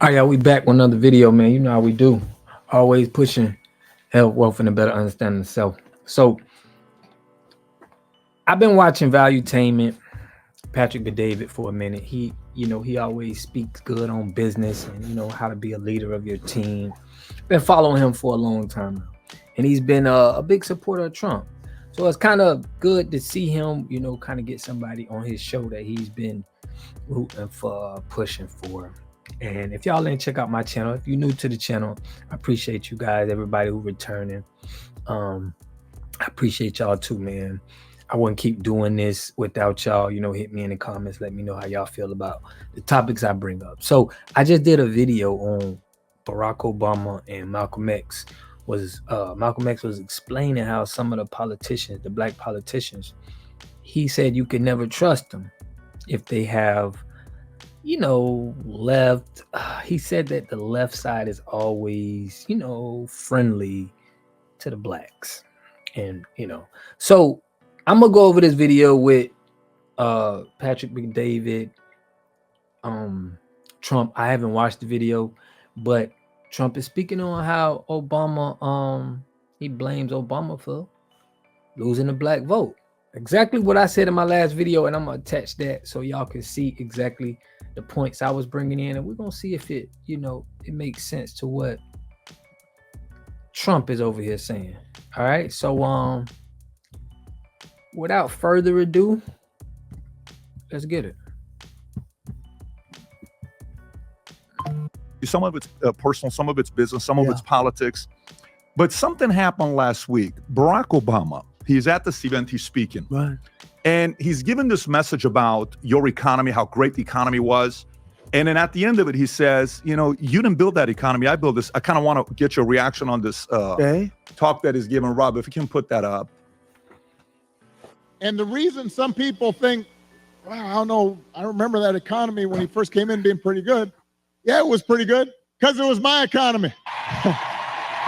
All right, y'all, we back with another video, man. You know how we do. Always pushing health, wealth, and a better understanding of self. So I've been watching Valuetainment, Patrick Bet for a minute. He always speaks good on business and how to be a leader of your team. Been following him for a long time now, and he's been a big supporter of Trump. So it's kind of good to see him, kind of get somebody on his show that he's been rooting for, pushing for. And if y'all didn't check out my channel, if you're new to the channel, I appreciate you guys, everybody who returning. I appreciate y'all too, man. I wouldn't keep doing this without y'all. Hit me in the comments, let me know how y'all feel about the topics I bring up. So I just did a video on Barack Obama and Malcolm X. Malcolm X was explaining how some of the politicians, the black politicians, he said you can never trust them if they have left. He said that the left side is always, friendly to the blacks. And, so I'm going to go over this video with Patrick Bet, Trump. I haven't watched the video, but Trump is speaking on how Obama, he blames Obama for losing the black vote. Exactly what I said in my last video, and I'm going to attach that so y'all can see exactly the points I was bringing in, and we're going to see if it, it makes sense to what Trump is over here saying. All right, so without further ado, let's get it. Some of it's personal, some of it's business, some of it's politics. But something happened last week. Barack Obama, he's at this event, he's speaking. Right. And he's given this message about your economy, how great the economy was. And then at the end of it, he says, you didn't build that economy. I built this. I kind of want to get your reaction on this talk that he's given. Rob, if you can put that up. And the reason some people think, wow, I don't know, I remember that economy when he first came in being pretty good. Yeah, it was pretty good because it was my economy.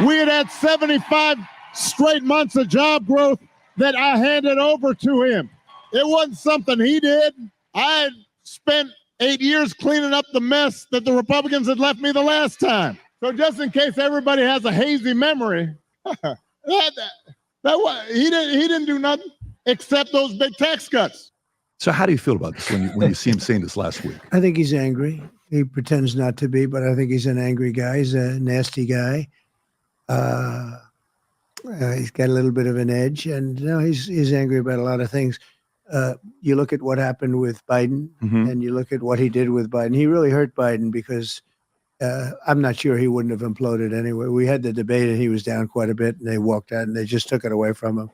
We had 75 straight months of job growth that I handed over to him. It wasn't something he did. I had spent 8 years cleaning up the mess that the Republicans had left me the last time. So just in case everybody has a hazy memory, he didn't do nothing except those big tax cuts. So how do you feel about this when you see him saying this last week? I think he's angry. He pretends not to be, but I think he's an angry guy. He's a nasty guy. He's got a little bit of an edge, and he's angry about a lot of things. You look at what happened with Biden, and you look at what he did with Biden. He really hurt Biden because I'm not sure he wouldn't have imploded anyway. We had the debate, and he was down quite a bit, and they walked out, and they just took it away from him.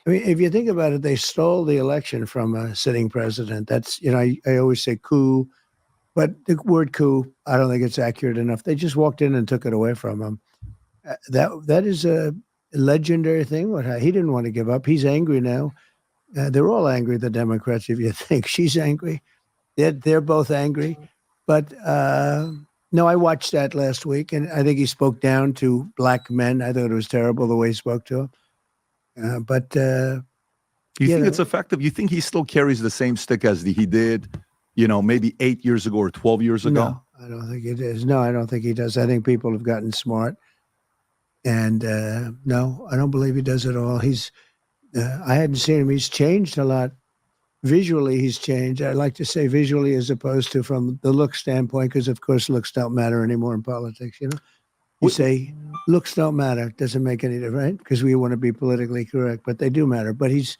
I mean, if you think about it, they stole the election from a sitting president. That's, I always say coup, but the word coup, I don't think it's accurate enough. They just walked in and took it away from him. That is a legendary thing. He didn't want to give up. He's angry now. They're all angry, the Democrats, if you think. She's angry. They're both angry. But no, I watched that last week, and I think he spoke down to black men. I thought it was terrible the way he spoke to them. But you think it's effective? You think he still carries the same stick as he did, maybe 8 years ago or 12 years ago? No, I don't think it is. No, I don't think he does. I think people have gotten smart. And no, I don't believe he does at all. I hadn't seen him. He's changed a lot. Visually, he's changed. I like to say visually as opposed to from the look standpoint, because, of course, looks don't matter anymore in politics, You say looks don't matter. It doesn't make any difference, right? Because we want to be politically correct, but they do matter. But he's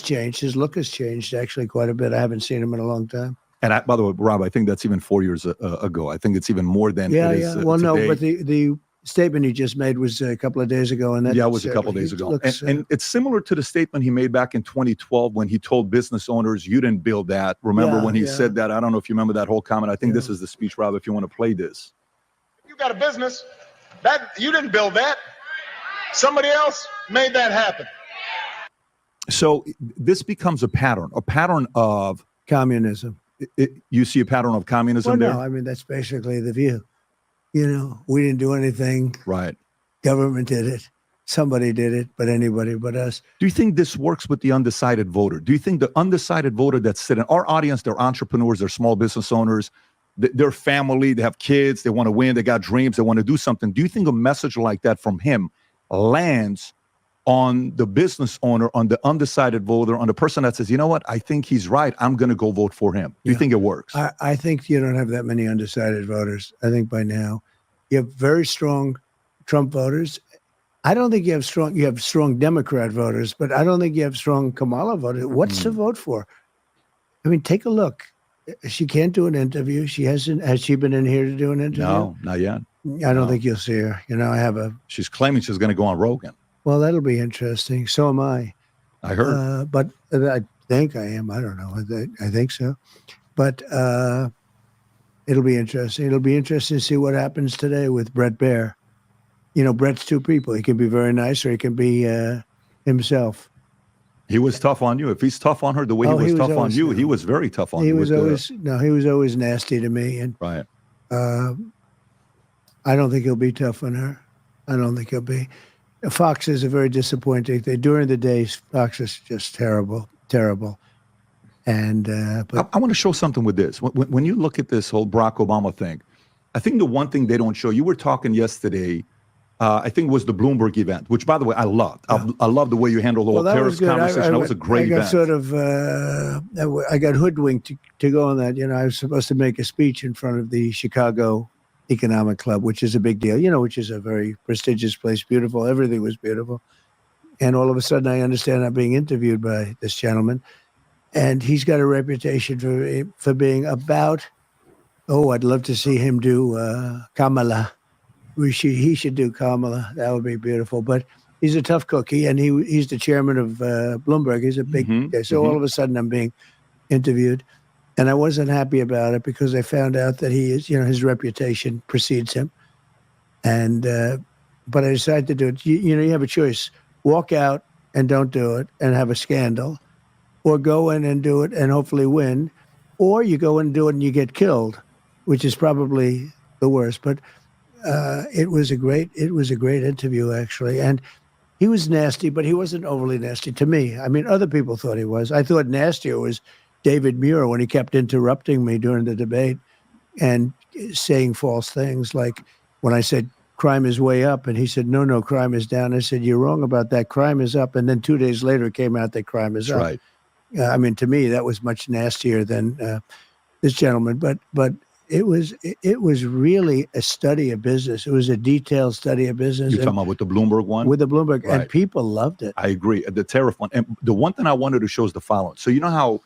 changed. His look has changed actually quite a bit. I haven't seen him in a long time. And by the way, Rob, I think that's even 4 years ago. I think it's even more than it is Well, today. no, but the statement he just made was a couple of days ago. And that it was a couple of days ago. And it's similar to the statement he made back in 2012 when he told business owners, you didn't build that. Remember when he said that? I don't know if you remember that whole comment. I think this is the speech, Rob, if you want to play this. You got a business. That you didn't build that. Somebody else made that happen. So this becomes a pattern of communism. You see a pattern of communism there? No, I mean, that's basically the view. We didn't do anything. Right. Government did it. Somebody did it, but anybody but us. Do you think this works with the undecided voter? Do you think the undecided voter that's sitting, our audience, they're entrepreneurs, they're small business owners, their family, they have kids, they want to win, they got dreams, they want to do something. Do you think a message like that from him lands on the business owner, on the undecided voter, on the person that says, you know what, I think he's right, I'm going to go vote for him? Do you think it works? I think you don't have that many undecided voters. I think by now you have very strong Trump voters. I don't think you have strong Democrat voters, but I don't think you have strong Kamala voters. What's to vote for? I mean, take a look. She can't do an interview. She hasn't. Has she been in here to do an interview? No, not yet. I don't think you'll see her. You know, She's claiming she's going to go on Rogan. Well, that'll be interesting. So am I. I heard. But I think I am. I don't know. I think so. But it'll be interesting. It'll be interesting to see what happens today with Brett Baier. You know, Brett's two people. He can be very nice, or he can be himself. He was tough on you. If he's tough on her the way he was tough on you, he was very tough on you. He was always nasty to me. And right. I don't think he'll be tough on her. I don't think he'll be. Fox is a very disappointing thing. During the day, Fox is just terrible. And but I want to show something with this. When you look at this whole Barack Obama thing, I think the one thing they don't show, you were talking yesterday, I think it was the Bloomberg event, which, by the way, I loved. I love the way you handled the whole terrorist conversation. That was a great event. I got hoodwinked to go on that. You know, I was supposed to make a speech in front of the Chicago Economic Club, which is a big deal, you know, which is a very prestigious place, beautiful. Everything was beautiful. And all of a sudden, I understand I'm being interviewed by this gentleman. And he's got a reputation for being about, I'd love to see him do Kamala. He should do Kamala. That would be beautiful. But he's a tough cookie, and he's the chairman of Bloomberg. He's a big guy. So all of a sudden, I'm being interviewed, and I wasn't happy about it because I found out that he is, you know, his reputation precedes him. And but I decided to do it. You know, you have a choice: walk out and don't do it and have a scandal, or go in and do it and hopefully win, or you go in and do it and you get killed, which is probably the worst. But it was a great interview, actually. And he was nasty, but he wasn't overly nasty to me. I mean, other people thought he was. I thought nastier was David Muir when he kept interrupting me during the debate and saying false things. Like when I said crime is way up, and he said, no, crime is down. I said, you're wrong about that. Crime is up. And then 2 days later, it came out that crime is up. Right. I mean, to me, that was much nastier than this gentleman. But it was really a study of business. It was a detailed study of business. You're talking about with the Bloomberg one? With the Bloomberg, right. And people loved it. I agree. The tariff one. And the one thing I wanted to show is the following. So you know how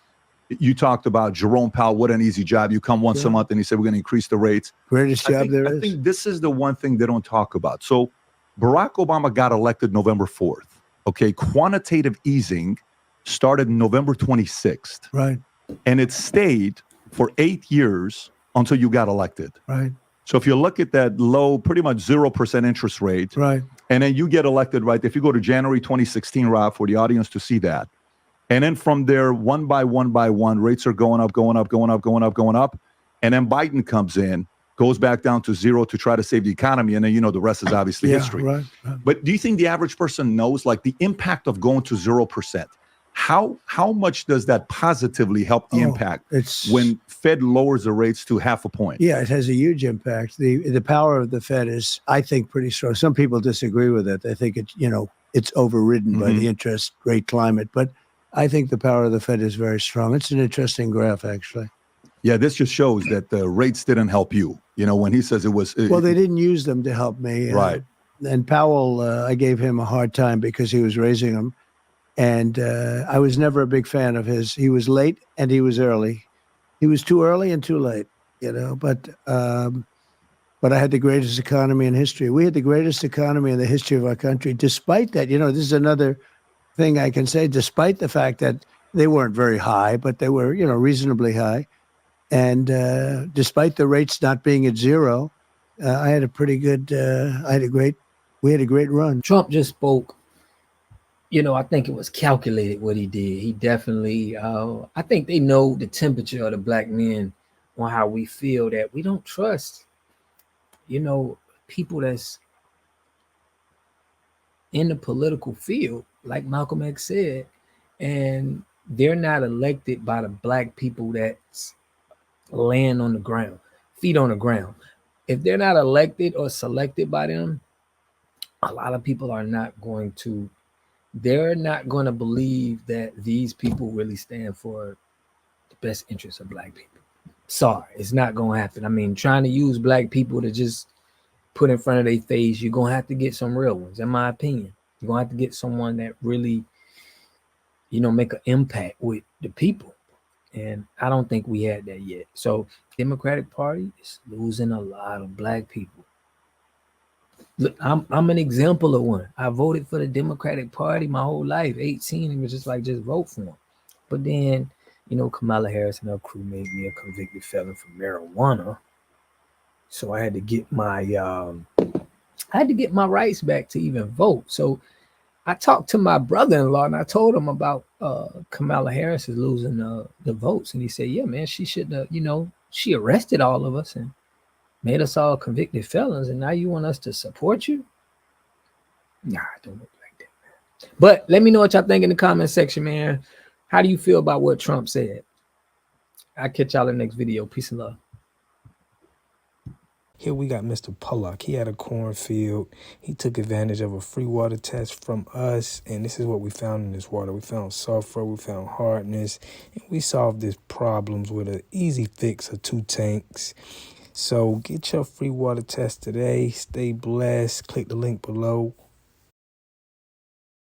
you talked about Jerome Powell, what an easy job. You come once a month and he said, we're going to increase the rates. Greatest job there is. I think this is the one thing they don't talk about. So Barack Obama got elected November 4th. Okay, quantitative easing started November 26th. Right. And it stayed for 8 years until you got elected. Right. So if you look at that low, pretty much 0% interest rate, right, and then you get elected, right? If you go to January 2016, Rob, for the audience to see that, and then from there, one by one, rates are going up, and then Biden comes in, goes back down to zero to try to save the economy, and then the rest is obviously history. Right. But do you think the average person knows, like, the impact of going to 0%? How much does that positively help the impact when Fed lowers the rates to 0.5 point? Yeah, it has a huge impact. The power of the Fed is, I think, pretty strong. Some people disagree with it. They think it's overridden by the interest rate climate. But I think the power of the Fed is very strong. It's an interesting graph, actually. Yeah, this just shows that the rates didn't help you. When he says it was. Well, they didn't use them to help me. Right. And Powell, I gave him a hard time because he was raising them. And I was never a big fan of his. He was late and he was early. He was too early and too late, But I had the greatest economy in history. We had the greatest economy in the history of our country. Despite that, this is another thing I can say. Despite the fact that they weren't very high, but they were, reasonably high, and despite the rates not being at zero, I had a pretty good. We had a great run. Trump just spoke. I think it was calculated what he did. He definitely, I think they know the temperature of the black men on how we feel, that we don't trust, people that's in the political field, like Malcolm X said, and they're not elected by the black people that's laying on the ground. feet on the ground. If they're not elected or selected by them, a lot of people are not going to, they're not going to believe that these people really stand for the best interests of black people. Sorry, it's not going to happen. I mean, trying to use black people to just put in front of their face, you're going to have to get some real ones, in my opinion. You're going to have to get someone that really, make an impact with the people. And I don't think we had that yet. So Democratic Party is losing a lot of black people. Look, I'm an example of one. I voted for the Democratic Party my whole life. 18, it was just like, just vote for them. But then, Kamala Harris and her crew made me a convicted felon for marijuana. So I had to get my rights back to even vote. So I talked to my brother-in-law and I told him about Kamala Harris is losing the votes. And he said, yeah, man, she shouldn't have, she arrested all of us and made us all convicted felons. And now you want us to support you? Nah, I don't look like that, man. But let me know what y'all think in the comment section, man. How do you feel about what Trump said? I'll catch y'all in the next video. Peace and love. Here we got Mr. Pollock. He had a cornfield. He took advantage of a free water test from us. And this is what we found in this water. We found sulfur. We found hardness. And we solved these problems with an easy fix of 2 tanks. So get your free water test today. Stay blessed. Click the link below.